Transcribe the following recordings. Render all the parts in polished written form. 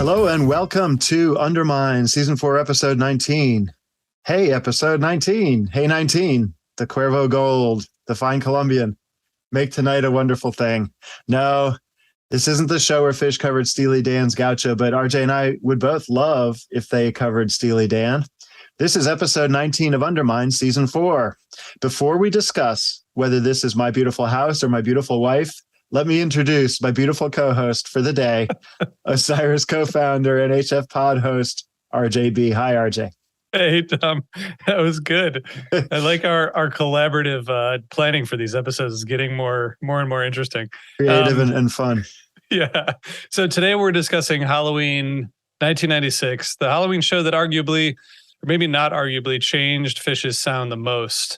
Hello and welcome to Undermine, Season 4, Episode 19. Hey, Episode 19. Hey, 19. The Cuervo Gold, the fine Colombian. Make tonight a wonderful thing. No, this isn't the show where Phish covered Steely Dan's Gaucho, but RJ and I would both love if they covered Steely Dan. This is Episode 19 of Undermine, Season 4. Before we discuss whether this is my beautiful house or my beautiful wife, let me introduce my beautiful co-host for the day, Osiris co-founder and HF pod host, RJB. Hi, RJ. Hey, Tom. That was good. I like our collaborative planning for these episodes is getting more and more interesting. Creative and fun. Yeah. So today we're discussing Halloween 1996, the Halloween show that arguably, or maybe not arguably, changed Phish's sound the most.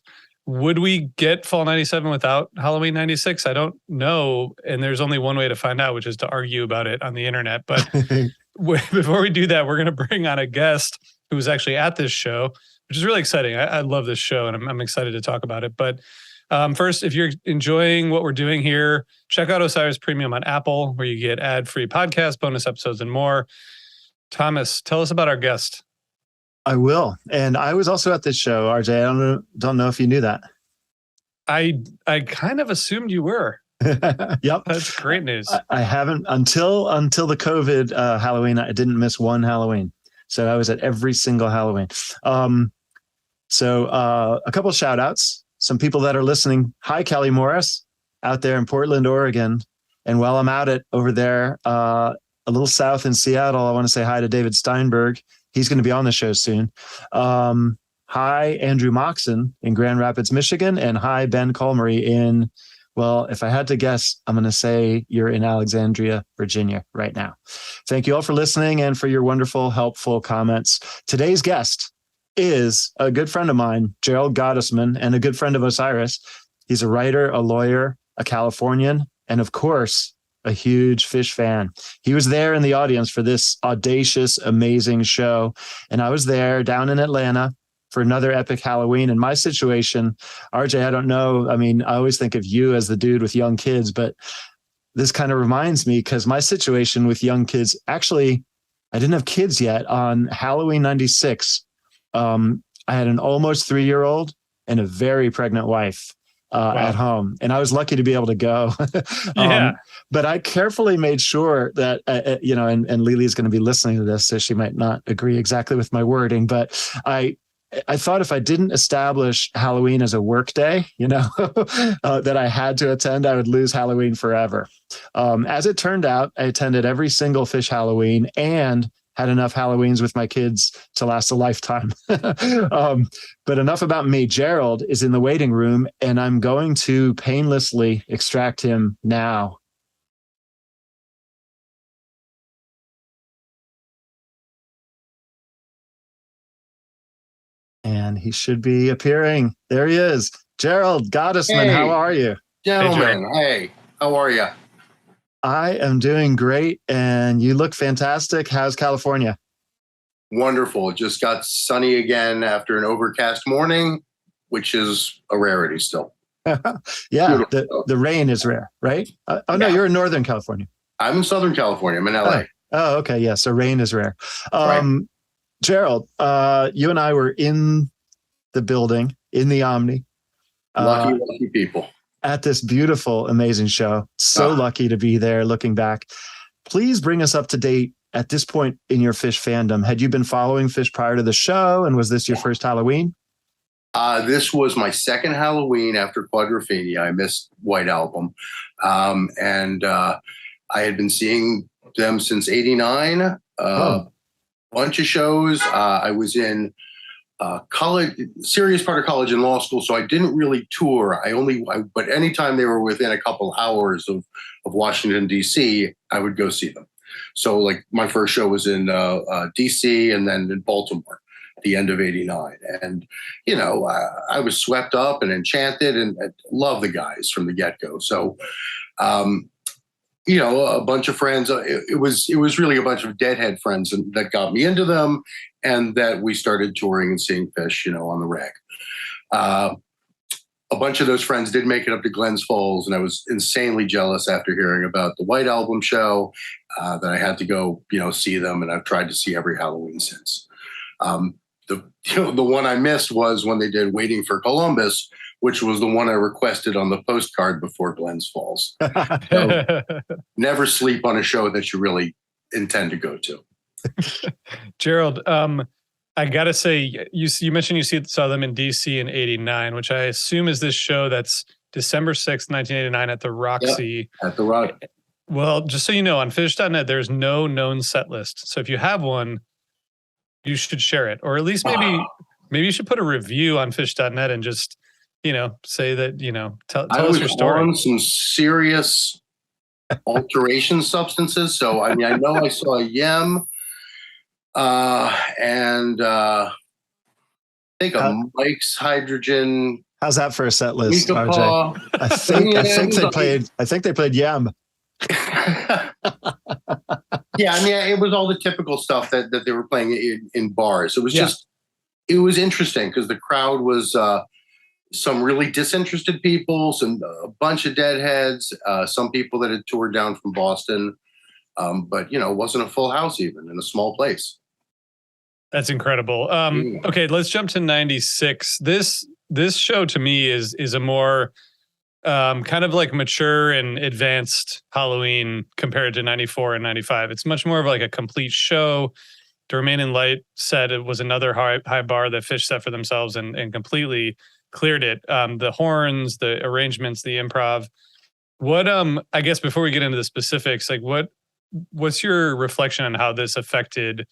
Would we get Fall 97 without Halloween 96? I don't know. And there's only one way to find out, which is to argue about it on the internet. But before we do that, we're going to bring on a guest who was actually at this show, which is really exciting. I love this show, and I'm excited to talk about it. But first, if you're enjoying what we're doing here, check out Osiris Premium on Apple, where you get ad-free podcasts, bonus episodes, and more. Thomas, tell us about our guest. I will. And I was also at this show, RJ. I don't know if you knew that. I kind of assumed you were. Yep. That's great news. I haven't until the COVID Halloween. I didn't miss one Halloween. So I was at every single Halloween. So a couple of shout outs, some people that are listening. Hi, Kelly Morris out there in Portland, Oregon. And while I'm out over there, a little south in Seattle, I want to say hi to David Steinberg. He's going to be on the show soon. Hi, Andrew Moxon in Grand Rapids, Michigan. And hi, Ben Colmery in, well, if I had to guess, I'm going to say you're in Alexandria, Virginia right now. Thank you all for listening and for your wonderful, helpful comments. Today's guest is a good friend of mine, Gerald Gottesman, and a good friend of Osiris. He's a writer, a lawyer, a Californian, and of course, a huge Phish fan. He was there in the audience for this audacious, amazing show. And I was there down in Atlanta for another epic Halloween. And my situation, RJ, I don't know. I mean, I always think of you as the dude with young kids, but this kind of reminds me because my situation with young kids, actually, I didn't have kids yet. On Halloween 96, I had an almost 3-year-old and a very pregnant wife. Wow. At home. And I was lucky to be able to go. Yeah. But I carefully made sure that, and Lili's going to be listening to this, so she might not agree exactly with my wording, but I thought if I didn't establish Halloween as a work day, that I had to attend, I would lose Halloween forever. As it turned out, I attended every single Phish Halloween and had enough Halloweens with my kids to last a lifetime. But enough about me. Gerald is in the waiting room, and I'm going to painlessly extract him now. And he should be appearing. There he is. Gerald Gottesman, hey, how are you? Gentlemen, hey, how are you? I am doing great, and you look fantastic. How's California? Wonderful. It just got sunny again after an overcast morning, which is a rarity still. Yeah, the rain is rare, right? No, you're in Northern California. I'm in Southern California. I'm in LA. Oh, okay. Yeah, so rain is rare. Right. Gerald, you and I were in the building, in the Omni. Lucky people. At this beautiful, amazing show. So lucky to be there looking back. Please bring us up to date at this point in your Phish fandom. Had you been following Phish prior to the show, and was this your first Halloween? This was my second Halloween after Quadrophenia. I missed White Album. And I had been seeing them since 89. Bunch of shows. I was in college, serious part of college and law school, so I didn't really tour. But anytime they were within a couple hours of Washington, D.C., I would go see them. So like my first show was in D.C. and then in Baltimore at the end of 89. And, I was swept up and enchanted and loved the guys from the get-go. So, a bunch of friends, it was really a bunch of deadhead friends that got me into them, and that we started touring and seeing Phish, on the reg. A bunch of those friends did make it up to Glens Falls, and I was insanely jealous after hearing about the White Album show. that I had to go, see them, and I've tried to see every Halloween since. The one I missed was when they did Waiting for Columbus, which was the one I requested on the postcard before Glens Falls. So never sleep on a show that you really intend to go to. Gerald, I gotta say, you mentioned saw them in DC in '89, which I assume is this show that's December 6th, 1989 at the Roxy. Yep, at the Rock. Well, just so you know, on Phish.net, there's no known set list. So if you have one, you should share it, or at least maybe you should put a review on Phish.net and just say that tell us your story. I was on some serious alteration substances, so I know I saw Yem, and I think Mike's Hydrogen. How's that for a set list, RJ? I think they played Yem. Yeah, it was all the typical stuff that they were playing in bars. It was it was interesting because the crowd was some really disinterested people, a bunch of deadheads, some people that had toured down from Boston, but it wasn't a full house even in a small place. That's incredible. Okay, let's jump to '96. This show to me is a more kind of like mature and advanced Halloween compared to '94 and '95. It's much more of like a complete show. The Remain in Light set it was another high bar that Phish set for themselves and completely cleared it. The horns, the arrangements, the improv. What I guess before we get into the specifics, like what's your reflection on how this affected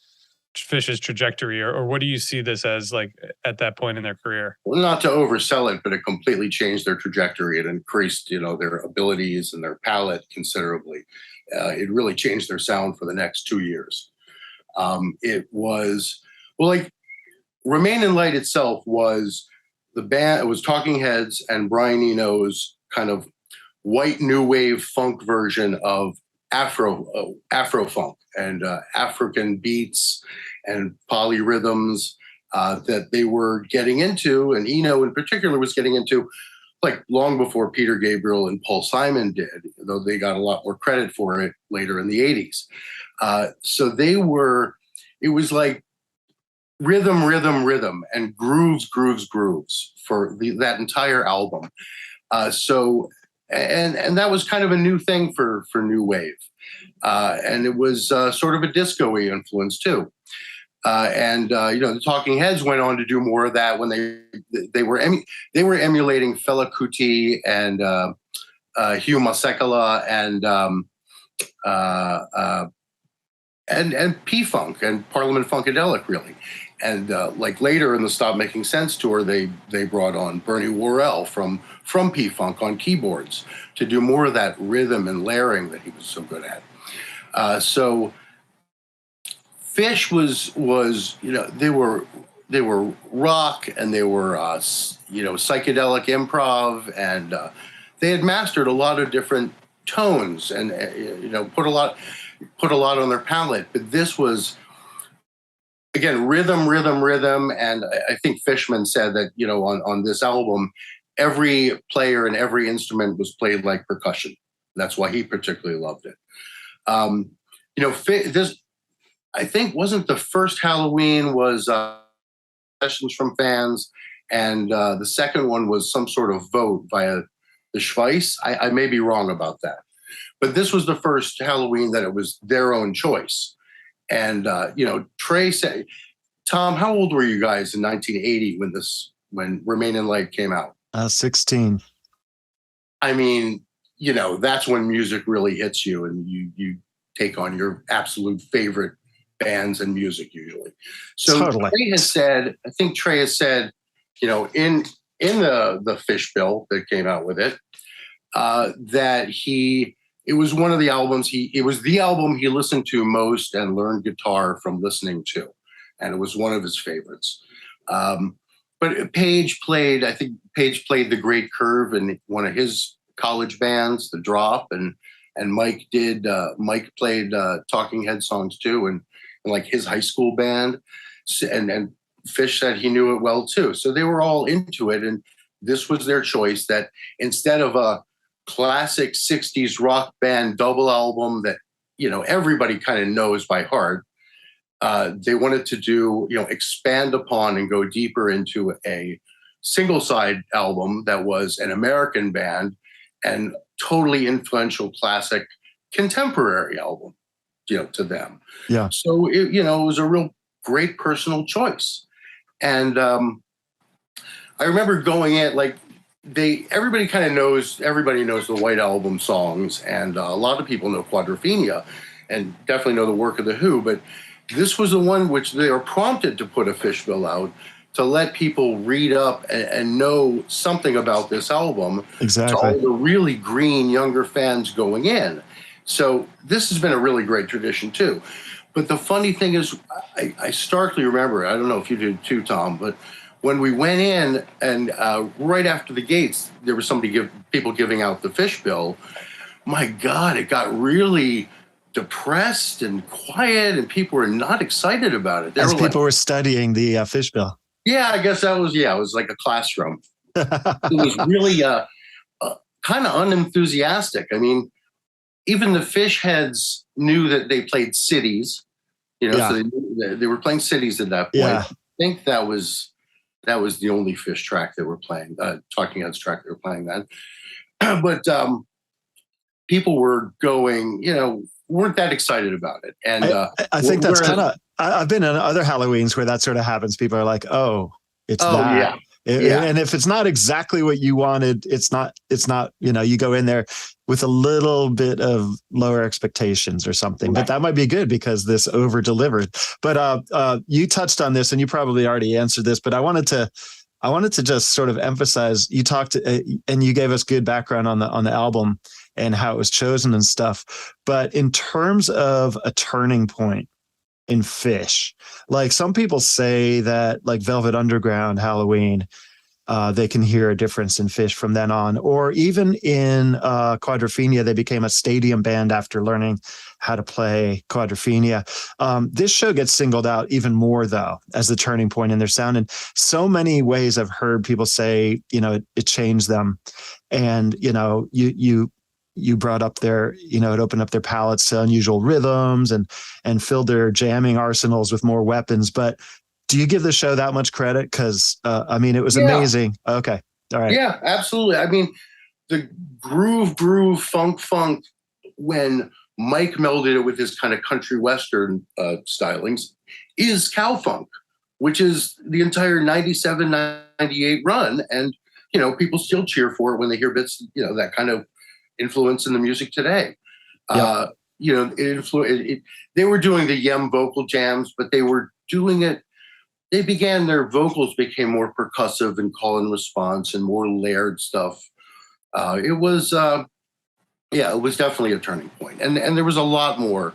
Phish's trajectory, or what do you see this as like at that point in their career? Well, not to oversell it, but it completely changed their trajectory. It increased, their abilities and their palette considerably. It really changed their sound for the next 2 years. It was Remain in Light itself was the band. It was Talking Heads and Brian Eno's kind of white new wave funk version of Afro funk and African beats and polyrhythms that they were getting into, and Eno in particular was getting into, like long before Peter Gabriel and Paul Simon did, though they got a lot more credit for it later in the 80s. So it was like rhythm, and grooves for that entire album. And that was kind of a new thing for new wave. And it was sort of a disco-y influence too. The Talking Heads went on to do more of that when they were emulating Fela Kuti and Hugh Masekela and P-Funk and Parliament Funkadelic, really. And like later in the Stop Making Sense tour, they brought on Bernie Worrell from P-Funk on keyboards to do more of that rhythm and layering that he was so good at. So Phish was they were rock, and they were psychedelic improv, and they had mastered a lot of different tones and put a lot on their palette. But this was, again, rhythm, and I think Fishman said that on this album, every player and every instrument was played like percussion. That's why he particularly loved it. This, I think, wasn't the first Halloween was sessions from fans, and the second one was some sort of vote via the Schweiss. I may be wrong about that, but this was the first Halloween that it was their own choice. And Trey said, Tom, how old were you guys in 1980 when Remain in Light came out? 16. That's when music really hits you, and you take on your absolute favorite bands and music usually. So totally. Trey has said, in the Phish bill that came out with it, that it was one of the albums it was the album he listened to most and learned guitar from listening to, and it was one of his favorites. But Page played The Great Curve in one of his college bands, The Drop, and Mike played Talking Head songs too, and like his high school band, and Phish said he knew it well too. So they were all into it, and this was their choice, that instead of a classic 60s rock band double album that everybody kind of knows by heart. They wanted to do, expand upon and go deeper into a single side album that was an American band and totally influential classic contemporary album, to them. Yeah. So it was a real great personal choice. And I remember going in, like, everybody knows the White Album songs, and a lot of people know Quadrophenia and definitely know the work of the Who, but this was the one which they are prompted to put a Phish bill out to let people read up and know something about this album. Exactly. To all the really green younger fans going in. So this has been a really great tradition too. But the funny thing is, I starkly remember, I don't know if you did too, Tom, but when we went in and right after the gates, there was people giving out the Phish bill. My God, it got really depressed and quiet, and people were not excited about it. As people were studying the Phish bill. Yeah, I guess it was like a classroom. It was really kind of unenthusiastic. I mean, even the Phish heads knew that they played cities, so they were playing cities at that point. Yeah. I think that was the only Phish track they were playing, Talking Heads track they were playing then. But people were going, weren't that excited about it. And I think that's kind of, I've been in other Halloweens where that sort of happens. People are like, oh, it's that. Yeah. And if it's not exactly what you wanted, it's not, you go in there with a little bit of lower expectations or something, but that might be good because this over delivered. But you touched on this and you probably already answered this, but I wanted to just sort of emphasize, you talked and you gave us good background on the album and how it was chosen and stuff. But in terms of a turning point in Phish, like some people say that like Velvet Underground, Halloween, they can hear a difference in Phish from then on, or even in Quadrophenia, they became a stadium band after learning how to play Quadrophenia. This show gets singled out even more though as the turning point in their sound. In so many ways I've heard people say, it changed them. And, you brought up it opened up their palettes to unusual rhythms and filled their jamming arsenals with more weapons. But do you give the show that much credit? Because, it was amazing. Okay. All right. Yeah, absolutely. I mean, the groove, funk, when Mike melded it with his kind of country western stylings, is cowfunk, which is the entire 97, 98 run. And, people still cheer for it when they hear bits, that kind of influence in the music today. Yep. They were doing the Yem vocal jams, but they were doing it. Their vocals became more percussive and call and response and more layered stuff. It was definitely a turning point. And there was a lot more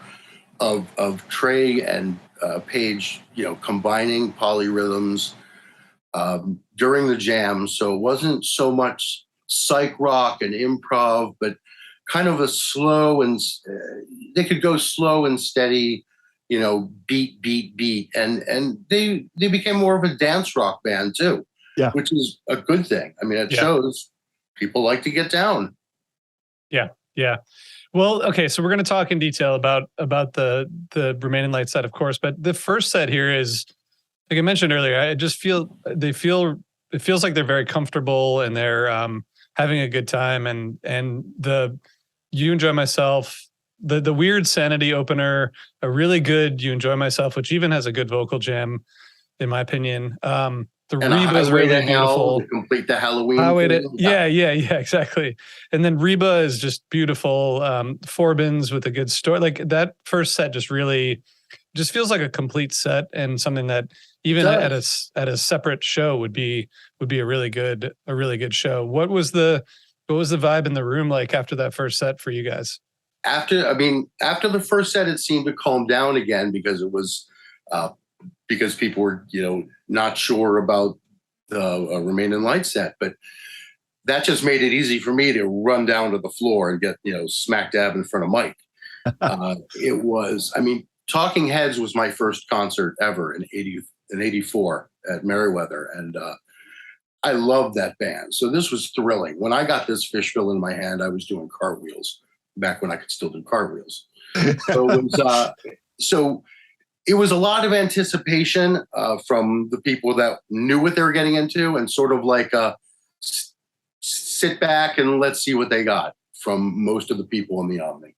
of Trey and Page, combining polyrhythms during the jam. So it wasn't so much psych rock and improv, but kind of a slow and they could go slow and steady, beat. And they became more of a dance rock band too, which is a good thing. I mean, it shows people like to get down. Yeah. Well, okay. So we're going to talk in detail about the Remaining Light set, of course, but the first set here is, like I mentioned earlier, I just it feels like they're very comfortable and they're having a good time. And the You Enjoy Myself, the Weird Sanity opener, a really good You Enjoy Myself, which even has a good vocal jam, in my opinion. The Reba is really beautiful. To complete the Halloween. Yeah, exactly. And then Reba is just beautiful. Forbins with a good story. Like that first set just feels like a complete set and something that even at a separate show would be a really good show. What was the vibe in the room like after that first set for you guys? After the first set, it seemed to calm down again because it was because people were, not sure about the Remaining Light set, but that just made it easy for me to run down to the floor and get, smack dab in front of Mike. It was, Talking Heads was my first concert ever in 84 at Merriweather. And I loved that band. So this was thrilling. When I got this Phish bill in my hand, I was doing cartwheels back when I could still do cartwheels. So it was a lot of anticipation from the people that knew what they were getting into, and sort of like sit back and let's see what they got from most of the people in the Omni.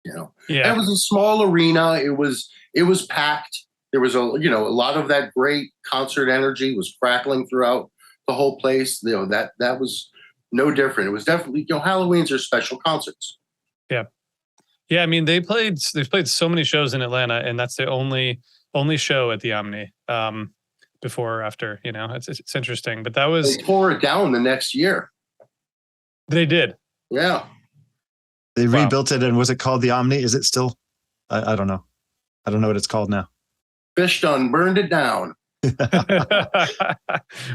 Yeah. And it was a small arena. It was packed. There was a lot of that great concert energy was crackling throughout the whole place. That was no different. It was definitely, Halloween's are special concerts. Yeah. Yeah. I mean, they've played so many shows in Atlanta, and that's the only show at the Omni before or after, it's interesting, but that was, they tore it down the next year. They did. Yeah. They rebuilt it, and was it called the Omni? Is it still? I don't know. I don't know what it's called now. Phish done burned it down.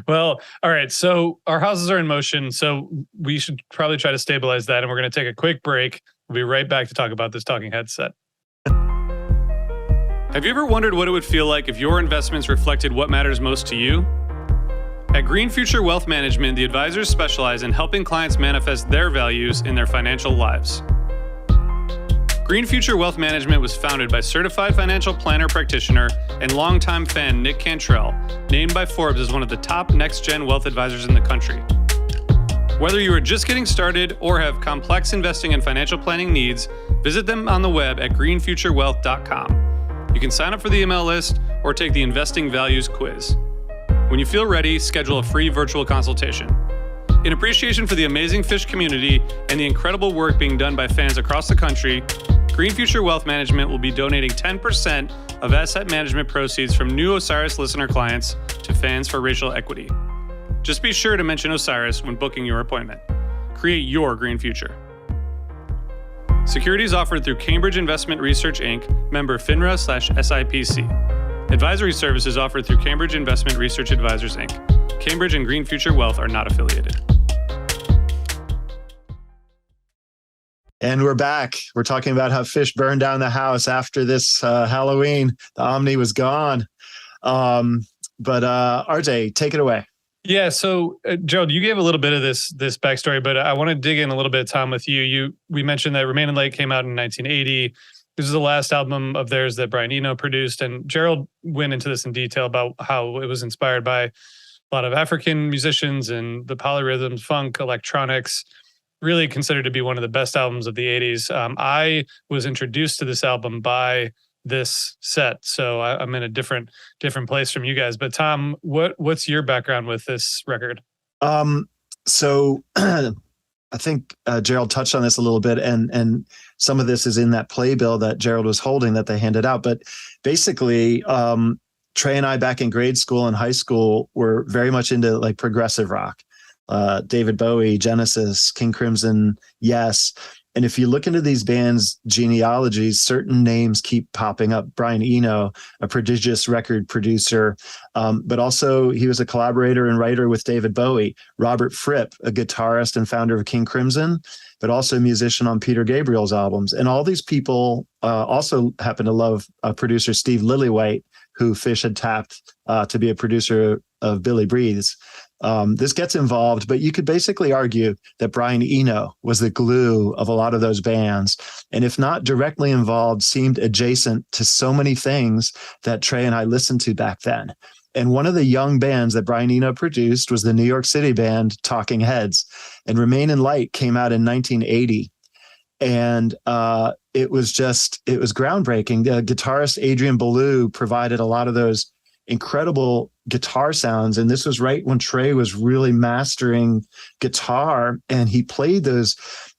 Well, all right. So our houses are in motion. So we should probably try to stabilize that. And we're going to take a quick break. We'll be right back to talk about this talking headset. Have you ever wondered what it would feel like if your investments reflected what matters most to you? At Green Future Wealth Management, the advisors specialize in helping clients manifest their values in their financial lives. Green Future Wealth Management was founded by certified financial planner practitioner and longtime fan Nick Cantrell, named by Forbes as one of the top next-gen wealth advisors in the country. Whether you are just getting started or have complex investing and financial planning needs, visit them on the web at greenfuturewealth.com. You can sign up for the email list or take the Investing Values quiz. When you feel ready, schedule a free virtual consultation. In appreciation for the amazing Phish community and the incredible work being done by fans across the country, Green Future Wealth Management will be donating 10% of asset management proceeds from new Osiris listener clients to Fans for Racial Equity. Just be sure to mention Osiris when booking your appointment. Create your green future. Securities offered through Cambridge Investment Research, Inc., member FINRA/SIPC. Advisory services offered through Cambridge Investment Research Advisors, Inc. Cambridge and Green Future Wealth are not affiliated. And we're back. We're talking about how Phish burned down the house after this Halloween. The Omni was gone. But RJ, take it away. Yeah. So, Gerald, you gave a little bit of this backstory, but I want to dig in a little bit, Tom, with you. We mentioned that Remain in Light came out in 1980. This is the last album of theirs that Brian Eno produced. And Gerald went into this in detail about how it was inspired by a lot of African musicians and the polyrhythms, funk, electronics, really considered to be one of the best albums of the 80s. I was introduced to this album by this set. So I'm in a different place from you guys. But Tom, what's your background with this record? So I think Gerald touched on this a little bit, and some of this is in that playbill that Gerald was holding that they handed out. But basically, Trey and I back in grade school and high school were very much into like progressive rock. David Bowie, Genesis, King Crimson, Yes. And if you look into these bands' genealogies, certain names keep popping up. Brian Eno, a prodigious record producer, but also he was a collaborator and writer with David Bowie. Robert Fripp, a guitarist and founder of King Crimson, but also a musician on Peter Gabriel's albums. And all these people also happen to love producer Steve Lillywhite, who Phish had tapped to be a producer of Billy Breathes. This gets involved, but you could basically argue that Brian Eno was the glue of a lot of those bands. And if not directly involved, seemed adjacent to so many things that Trey and I listened to back then. And one of the young bands that Brian Eno produced was the New York City band Talking Heads. And Remain in Light came out in 1980. And it was groundbreaking. The guitarist Adrian Belew provided a lot of those incredible guitar sounds. And this was right when Trey was really mastering guitar, and he played those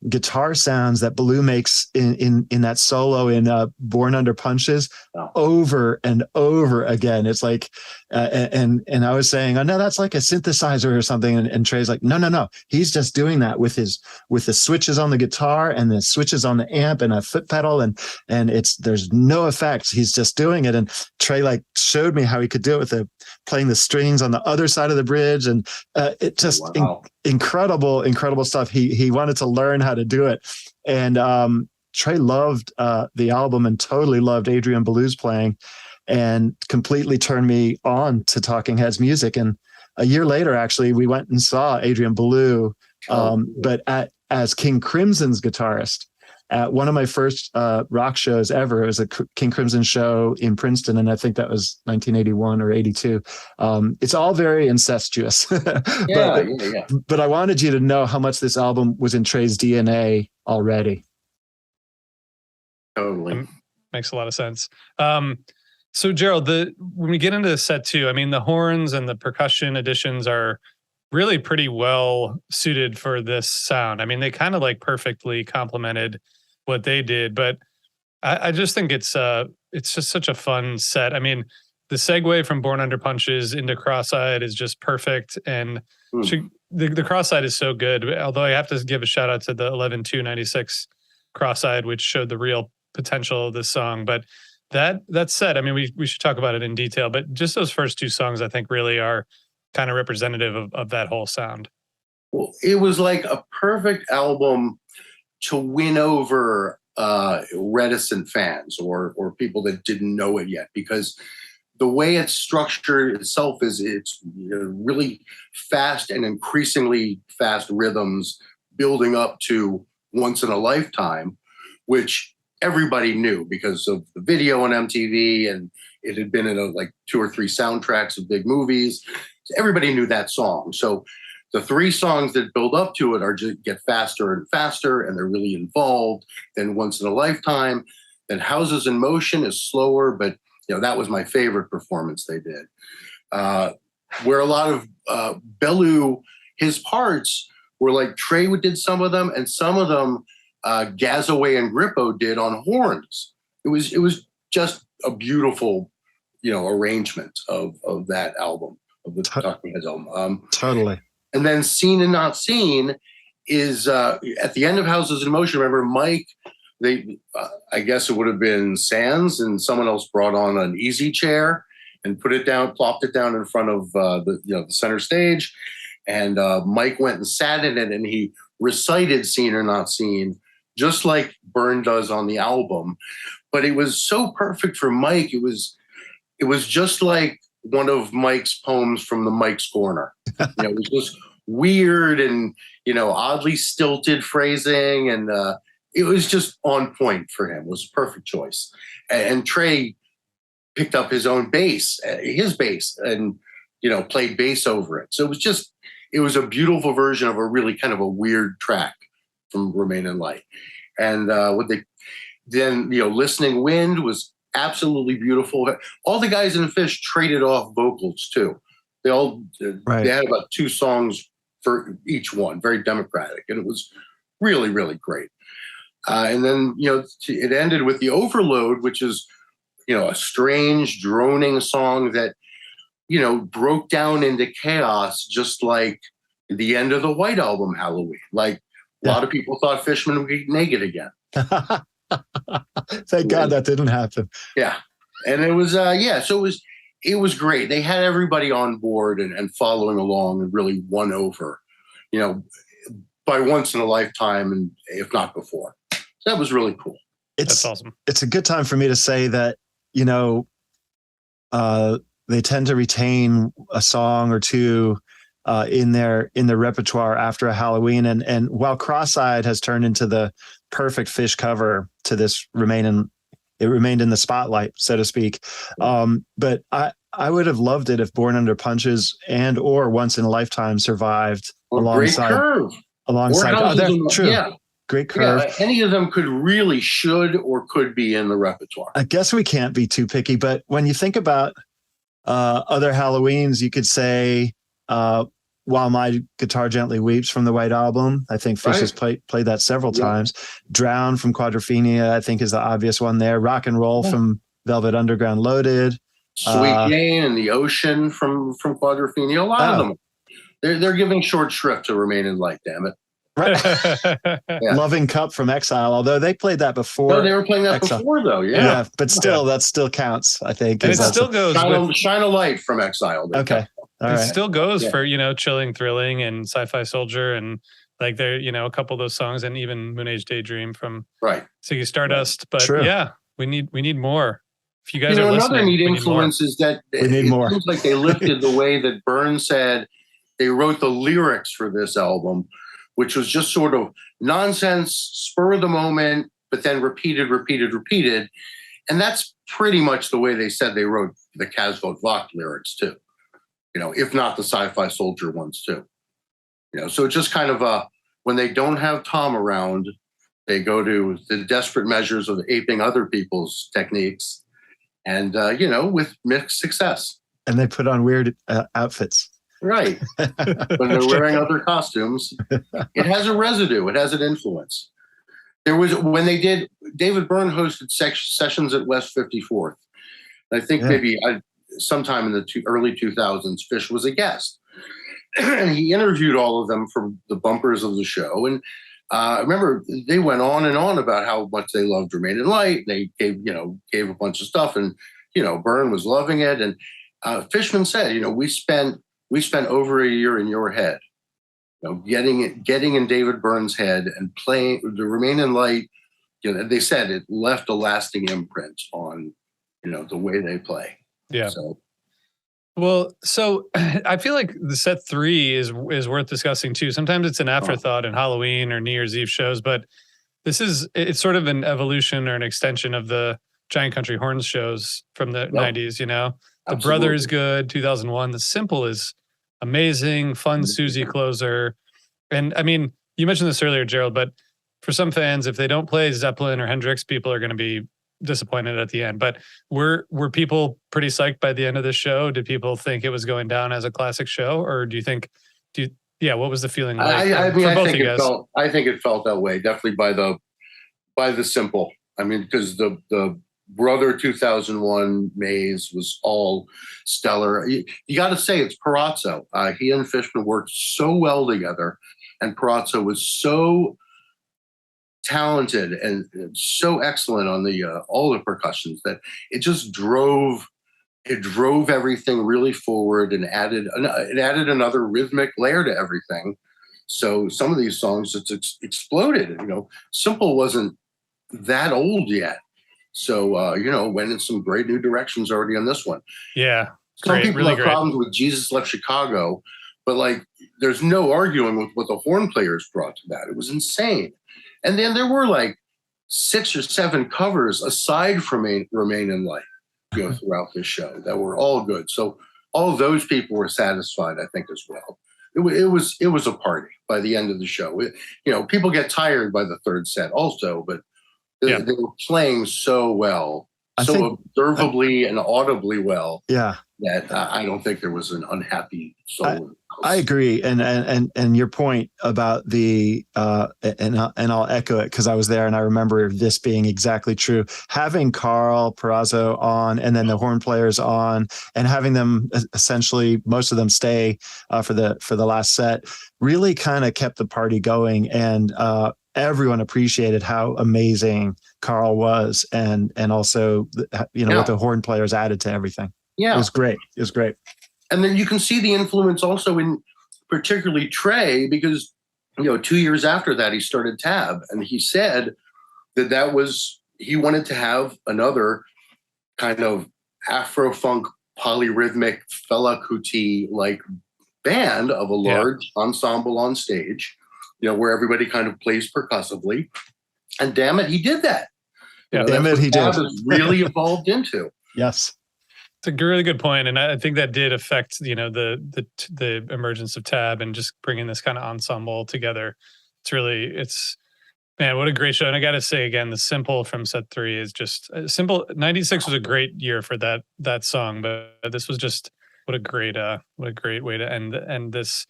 guitar sounds that Belew makes in that solo in Born Under Punches over and over again. It's like, and I was saying, oh no, that's like a synthesizer or something. And Trey's like, no. He's just doing that with the switches on the guitar and the switches on the amp and a foot pedal. And there's no effects. He's just doing it. And Trey like showed me how he could do it with playing the strings on the other side of the bridge. And it just incredible stuff. He wanted to learn how to do it. And Trey loved the album and totally loved Adrian Belew's playing, and completely turned me on to Talking Heads music. And a year later, actually, we went and saw Adrian Belew, but as King Crimson's guitarist. at one of my first rock shows ever. It was a King Crimson show in Princeton, and I think that was 1981 or 82. It's all very incestuous. But I wanted you to know how much this album was in Trey's DNA already. Totally. Makes a lot of sense. So Gerald, when we get into the set too, I mean, the horns and the percussion additions are really pretty well suited for this sound. I mean, they kind of like perfectly complemented what they did, but I just think it's just such a fun set. I mean, the segue from Born Under Punches into Cross-Eyed is just perfect. And the Cross-Eyed is so good. Although I have to give a shout out to the 11/2/96 Cross-Eyed, which showed the real potential of this song. But that said, I mean, we should talk about it in detail, but just those first two songs, I think, really are kind of representative of that whole sound. Well, it was like a perfect album to win over reticent fans or people that didn't know it yet, because the way it's structured itself is it's really fast and increasingly fast rhythms building up to Once in a Lifetime, which everybody knew because of the video on MTV, and it had been in like 2 or 3 soundtracks of big movies. So everybody knew that song. So the 3 songs that build up to it are just get faster and faster, and they're really involved. Then Once in a Lifetime. Then Houses in Motion is slower, but that was my favorite performance they did. Where a lot of Bellew, his parts were like Trey did some of them, and some of them Gazaway and Grippo did on horns. It was just a beautiful, arrangement of that album, of the Talking Heads album. Totally. And then Seen and Not Seen is at the end of Houses in Motion. Remember, Mike? I guess it would have been Sands, and someone else brought on an easy chair and plopped it down in front of the center stage. And Mike went and sat in it, and he recited Seen or Not Seen, just like Byrne does on the album. But it was so perfect for Mike. It was just like one of Mike's poems from the Mike's Corner. It was just weird and oddly stilted phrasing, and it was just on point for him. It was a perfect choice. And Trey picked up his own bass, and played bass over it. So it was a beautiful version of a really kind of a weird track from Remain in Light. And Listening Wind was absolutely beautiful. All the guys in Phish traded off vocals too. They had about 2 songs for each one, very democratic, and it was really, really great. And then it ended with The Overload, which is a strange droning song that broke down into chaos, just like the end of the White Album, Halloween. Like a lot of people thought Fishman would get naked again. Thank God that didn't happen. Yeah. And it was, so it was great. They had everybody on board and following along and really won over, by Once in a Lifetime, and if not before. So that was really cool. That's awesome. It's a good time for me to say that, they tend to retain a song or two in their repertoire after a Halloween. And while Cross-Eyed has turned into the perfect Phish cover to this, it remained in the spotlight, so to speak. But I would have loved it if Born Under Punches and or Once in a Lifetime survived alongside. Great Curve. True. Yeah. Great Curve. Yeah, any of them should or could be in the repertoire. I guess we can't be too picky, but when you think about other Halloweens, you could say While My Guitar Gently Weeps from the White Album. I think Phish has played that several times. Drown from Quadrophenia, I think, is the obvious one there. Rock and Roll from Velvet Underground Loaded. Sweet Jane and The Ocean from Quadrophenia. A lot of them. They're giving short shrift to Remain in Light, damn it. Right. Loving Cup from Exile, although they played that before. No, they were playing that before, though. Yeah, but still, that still counts, I think. And it still goes. Shine a Light from Exile. Okay. It still goes for, Chilling, Thrilling, and Sci-Fi Soldier, and like there, a couple of those songs, and even Moon Age Daydream from Ziggy Stardust. But we need more. If you guys are listening, another neat influence is that we need more. Seems like they lifted the way that Byrne said they wrote the lyrics for this album, which was just sort of nonsense, spur of the moment, but then repeated. And that's pretty much the way they said they wrote the Casvelt Vok lyrics too. If not the Sci-Fi Soldier ones too. So it's just kind of when they don't have Tom around, they go to the desperate measures of aping other people's techniques, and with mixed success. And they put on weird outfits. Right. When they're wearing other costumes, it has a residue. It has an influence. There was, when they did, David Byrne hosted sessions at West 54th. I think maybe sometime in the early 2000s, Phish was a guest. And he interviewed all of them for the bumpers of the show. And I remember they went on and on about how much they loved Remain in Light. They gave a bunch of stuff, and Byrne was loving it. And Fishman said, we spent over a year in your head, getting in David Byrne's head and playing the Remain in Light. They said it left a lasting imprint on the way they play. Yeah. So I feel like the set 3 is worth discussing too. Sometimes it's an afterthought in Halloween or New Year's Eve shows, but it's sort of an evolution or an extension of the Giant Country Horns shows from the 90s. The Absolutely. Brother is good, 2001. The Simple is amazing, fun Susie closer. And I mean, you mentioned this earlier, Gerald, but for some fans, if they don't play Zeppelin or Hendrix, people are going to be disappointed at the end. But were people pretty psyched by the end of the show? Did people think it was going down as a classic show, or do you think? What was the feeling like? I think it felt that way. Definitely by the Simple. I mean, because the Brother 2001 Maze was all stellar. You got to say it's Perazzo. He and Fishman worked so well together, and Perazzo was so talented and so excellent on the all the percussions that it just drove everything really forward and added another rhythmic layer to everything. So some of these songs it's exploded. Simple wasn't that old yet, so went in some great new directions already on this one. Yeah, some great, people really have great problems with Jesus Left Chicago, but there's no arguing with what the horn players brought to that. It was insane. And then there were 6 or 7 covers aside from Remain in Light, throughout this show that were all good. So all those people were satisfied, I think, as well. It was a party by the end of the show. People get tired by the third set also, but they were playing so well, observably and audibly well. Yeah. That I don't think there was an unhappy soul. I agree, and your point about the and I'll echo it because I was there and I remember this being exactly true. Having Carl Perazzo on and then the horn players on, and having them essentially most of them stay for the last set really kind of kept the party going, and everyone appreciated how amazing Carl was, and also what the horn players added to everything. Yeah, it was great. And then you can see the influence also in particularly Trey, because 2 years after that he started Tab, and he said he wanted to have another kind of Afro-funk polyrhythmic Fela Kuti like band of a large ensemble on stage, where everybody kind of plays percussively. And damn it, he did that. Yeah, damn it, he did. Tab has really evolved into. Yes. It's a really good point, and I think that did affect the emergence of Tab and just bringing this kind of ensemble together. It's man, what a great show! And I got to say again, the Simple from set 3 is just simple. 96 was a great year for that song, but this was just what a great way to end this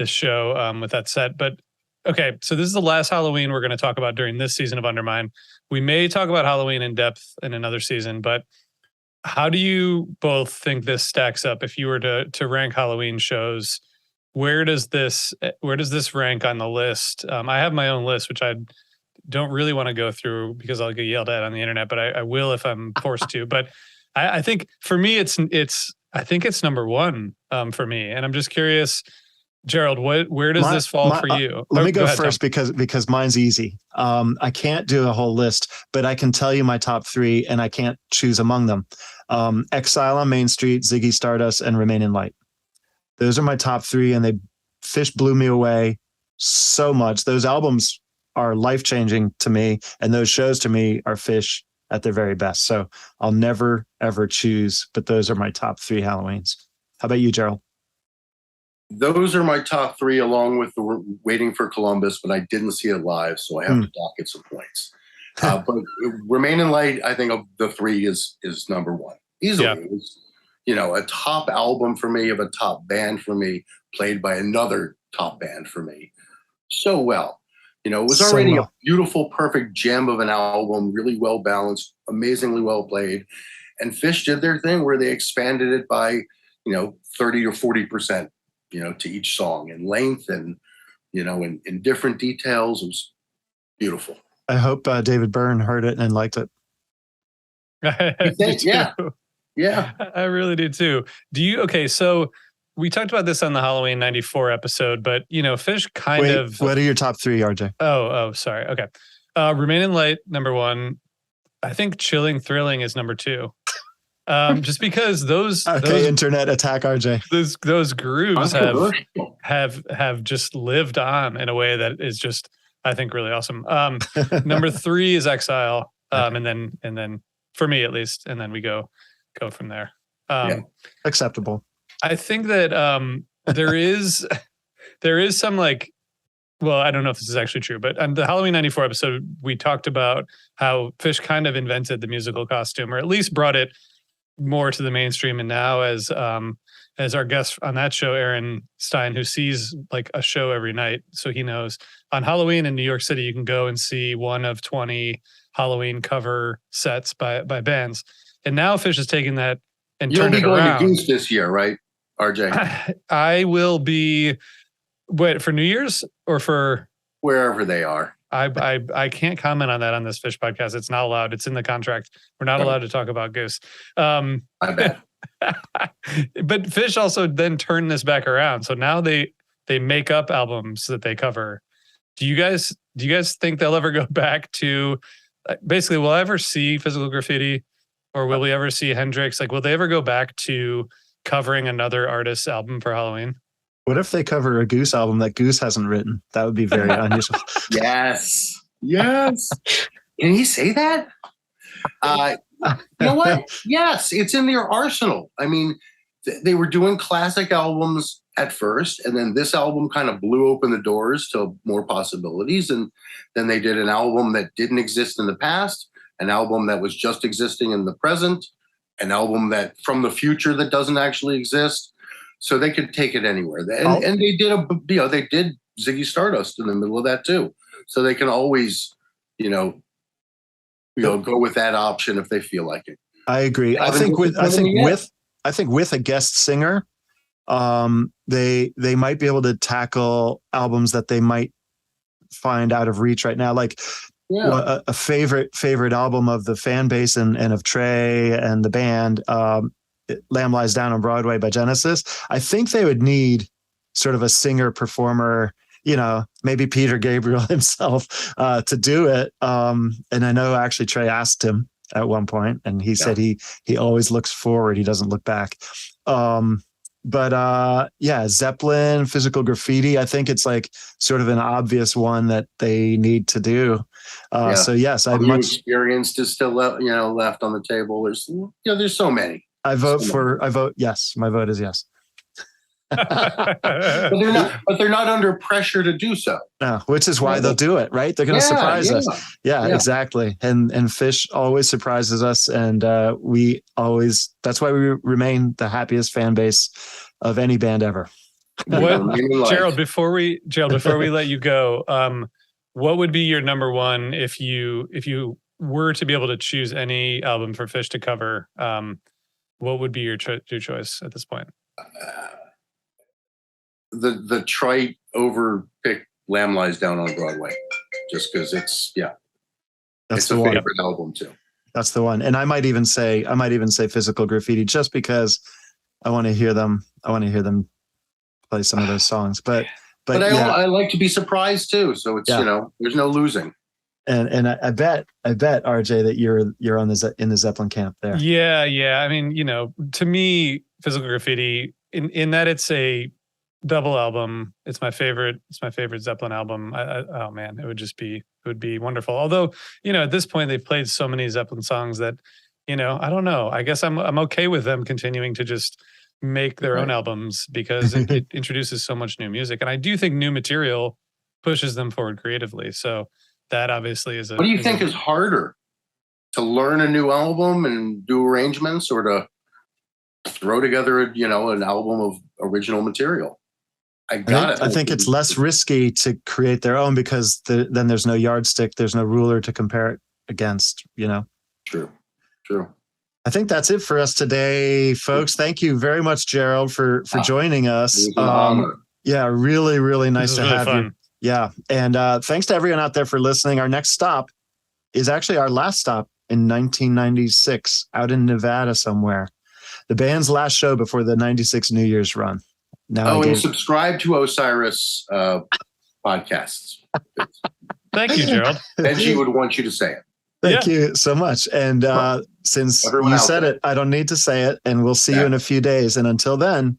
show with that set. But okay, so this is the last Halloween we're going to talk about during this season of Undermine. We may talk about Halloween in depth in another season, but how do you both think this stacks up? If you were to rank Halloween shows, where does this rank on the list? I have my own list, which I don't really want to go through because I'll get yelled at on the internet, but I will if I'm forced to. But I think for me, I think it's number 1 for me, and I'm just curious, Gerald, where does this fall for you? Let me go first, Tom. because mine's easy. I can't do a whole list, but I can tell you my top 3, and I can't choose among them. Exile on Main Street, Ziggy Stardust, and Remain in Light. Those are my top 3, and Phish blew me away so much. Those albums are life-changing to me, and those shows to me are Phish at their very best. So I'll never ever choose, but those are my top 3 Halloweens. How about you, Gerald? Those are my top 3, along with the Waiting for Columbus, but I didn't see it live, so I have to dock it some points. But Remain in Light, I think of the 3 is number 1 easily. Yeah. It was, a top album for me, of a top band for me, played by another top band for me, so well. It was already a beautiful, perfect gem of an album, really well balanced, amazingly well played. And Phish did their thing where they expanded it by, 30 or 40%, to each song in length and, in different details. It was beautiful. I hope David Byrne heard it and liked it. Yeah. I really do too. Okay, so we talked about this on the Halloween 94 episode, but Phish kind of. What are your top 3, RJ? Oh, sorry. Okay. Remain in Light, number 1. I think Chilling Thrilling is number 2. Just because those internet attack RJ. Those grooves have just lived on in a way that is just, I think, really awesome. Number 3 is Exile. And then for me at least, and then we go from there. Acceptable. I think that there is some well, I don't know if this is actually true, but on the Halloween 94 episode, we talked about how Phish kind of invented the musical costume, or at least brought it more to the mainstream. And now as our guest on that show, Aaron Stein, who sees a show every night, so he knows, on Halloween in New York City, you can go and see one of 20 Halloween cover sets by bands. And now Phish has taken that and turned it around. You'll be going to Goose this year, right, RJ? I will be. Wait, for New Year's or for wherever they are? I can't comment on that on this Phish podcast. It's not allowed. It's in the contract. We're not allowed to talk about Goose. I bet. But Phish also then turned this back around. So now they make up albums that they cover. Do you guys think they'll ever go back to basically? Will I ever see Physical Graffiti, or will we ever see Hendrix? Will they ever go back to covering another artist's album for Halloween? What if they cover a Goose album that Goose hasn't written? That would be very unusual. Yes. Can he say that? You know what? Yes, it's in their arsenal. I mean, they were doing classic albums at first, and then this album kind of blew open the doors to more possibilities. And then they did an album that didn't exist in the past, an album that was just existing in the present, an album that from the future that doesn't actually exist. So they could take it anywhere. And they did they did Ziggy Stardust in the middle of that too. So they can always, go with that option if they feel like it. I agree. I think with a guest singer, they might be able to tackle albums that they might find out of reach right now. A favorite album of the fan base and of Trey and the band, Lamb Lies Down on Broadway by Genesis. I think they would need sort of a singer performer, maybe Peter Gabriel himself, to do it. And I know actually Trey asked him at one point, and he said he always looks forward. He doesn't look back. Zeppelin, Physical Graffiti. I think it's sort of an obvious one that they need to do. So yes, experienced is still left on the table. There's so many. I vote yes. My vote is yes. But they're not under pressure to do so. No, which is why they'll do it, right? They're going to surprise us. Yeah, exactly. And Phish always surprises us, and that's why we remain the happiest fan base of any band ever. Gerald, before we let you go, what would be your number 1 if you were to be able to choose any album for Phish to cover? What would be your choice at this point? The trite overpicked Lamb Lies Down on Broadway, just because it's a favorite album too. That's the one. And I might even say Physical Graffiti, just because I want to hear them. I want to hear them play some of those songs. But I like to be surprised too. So it's there's no losing. And I bet RJ that you're on in the Zeppelin camp there. Yeah. I mean, to me, Physical Graffiti in that it's a double album. It's my favorite. It's my favorite Zeppelin album. Oh man, it would be wonderful. Although, at this point they've played so many Zeppelin songs that, I don't know. I guess I'm okay with them continuing to just make their own albums because it introduces so much new music. And I do think new material pushes them forward creatively. So that obviously is what do you think is harder, to learn a new album and do arrangements, or to throw together, an album of original material? I think it's less risky to create their own because then there's no yardstick, there's no ruler to compare it against. True. I think that's it for us today, folks. Thank you very much, Gerald, for joining us. Yeah, really, really nice to have you. Yeah, and thanks to everyone out there for listening. Our next stop is actually our last stop in 1996, out in Nevada somewhere. The band's last show before the 96 New Year's run. And subscribe to Osiris podcasts. Thank you, Gerald. Benji would want you to say it. Thank you so much. And since you said it, I don't need to say it. And we'll see you in a few days. And until then,